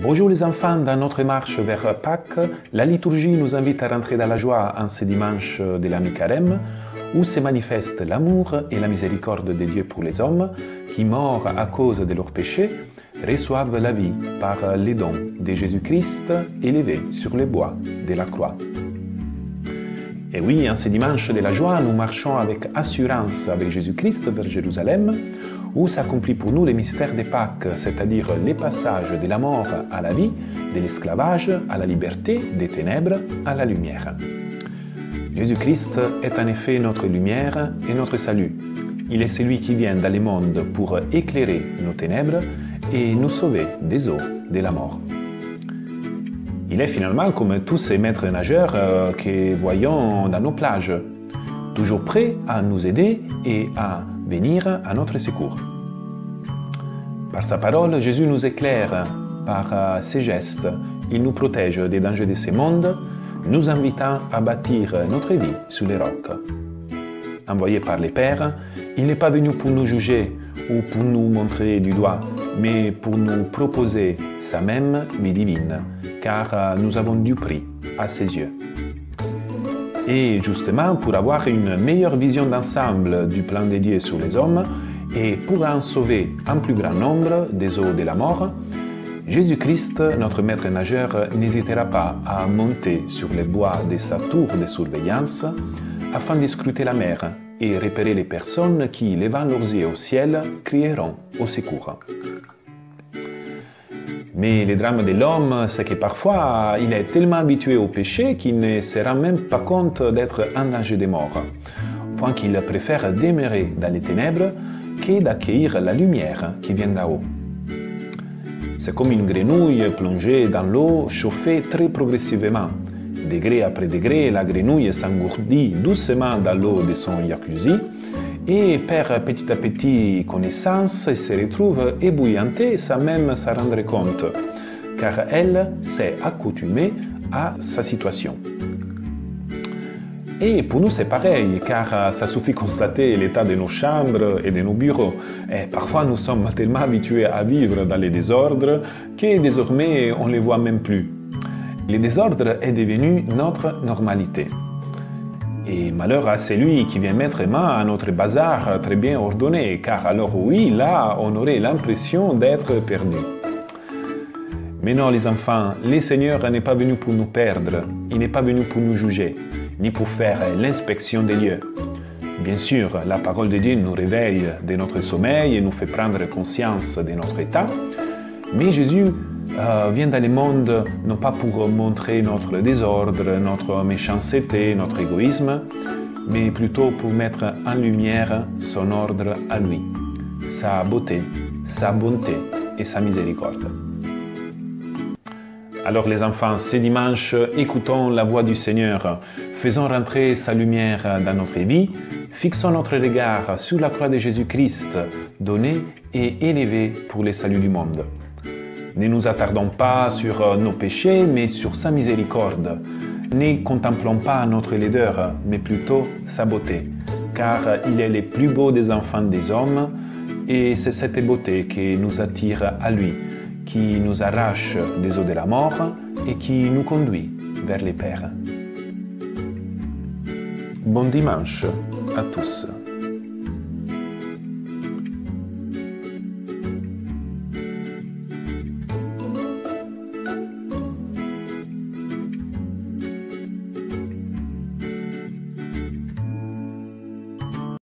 Bonjour les enfants, dans notre marche vers Pâques, la liturgie nous invite à rentrer dans la joie en ce dimanche de la mi-carême, où se manifeste l'amour et la miséricorde de Dieu pour les hommes qui, morts à cause de leurs péchés, reçoivent la vie par les dons de Jésus-Christ élevé sur le bois de la croix. Et oui, en ce dimanche de la joie, nous marchons avec assurance avec Jésus-Christ vers Jérusalem, où s'accomplit pour nous le mystère de Pâques, c'est-à-dire le passage de la mort à la vie, de l'esclavage à la liberté, des ténèbres à la lumière. Jésus-Christ est en effet notre lumière et notre salut. Il est celui qui vient dans le monde pour éclairer nos ténèbres et nous sauver des eaux de la mort. Il est finalement comme tous ces maîtres nageurs que voyons dans nos plages, toujours prêts à nous aider et à venir à notre secours. Par sa parole, Jésus nous éclaire, par ses gestes, il nous protège des dangers de ce monde, nous invitant à bâtir notre vie sur les rocs. Envoyé par le Père, il n'est pas venu pour nous juger ou pour nous montrer du doigt, mais pour nous proposer sa même vie divine, car nous avons du prix à ses yeux. Et justement, pour avoir une meilleure vision d'ensemble du plan de Dieu sur les hommes, et pour en sauver un plus grand nombre des eaux de la mort, Jésus-Christ, notre maître nageur, n'hésitera pas à monter sur les bois de sa tour de surveillance afin de scruter la mer et repérer les personnes qui, levant leurs yeux au ciel, crieront au secours. Mais le drame de l'homme, c'est que parfois, il est tellement habitué au péché qu'il ne se rend même pas compte d'être en danger de mort, au point qu'il préfère demeurer dans les ténèbres que d'accueillir la lumière qui vient d'en-haut. C'est comme une grenouille plongée dans l'eau chauffée très progressivement. Degré après degré, la grenouille s'engourdit doucement dans l'eau de son jacuzzi et perd petit à petit connaissance et se retrouve ébouillantée sans même s'en rendre compte, car elle s'est accoutumée à sa situation. Et pour nous c'est pareil, car ça suffit constater l'état de nos chambres et de nos bureaux. Et parfois nous sommes tellement habitués à vivre dans les désordres que désormais on ne les voit même plus. Le désordre est devenu notre normalité. Et malheur à celui qui vient mettre main à notre bazar très bien ordonné, car alors oui, là, on aurait l'impression d'être perdu. Mais non, les enfants, le Seigneur n'est pas venu pour nous perdre, il n'est pas venu pour nous juger, ni pour faire l'inspection des lieux. Bien sûr, la parole de Dieu nous réveille de notre sommeil et nous fait prendre conscience de notre état, mais Jésus vient dans le monde non pas pour montrer notre désordre, notre méchanceté, notre égoïsme, mais plutôt pour mettre en lumière son ordre à lui, sa beauté, sa bonté et sa miséricorde. Alors les enfants, ce dimanche, écoutons la voix du Seigneur, faisons rentrer sa lumière dans notre vie, fixons notre regard sur la croix de Jésus-Christ, donnée et élevée pour le salut du monde. Ne nous attardons pas sur nos péchés, mais sur sa miséricorde. Ne contemplons pas notre laideur, mais plutôt sa beauté, car il est le plus beau des enfants des hommes, et c'est cette beauté qui nous attire à lui, qui nous arrache des eaux de la mort et qui nous conduit vers les Pères. Bon dimanche à tous.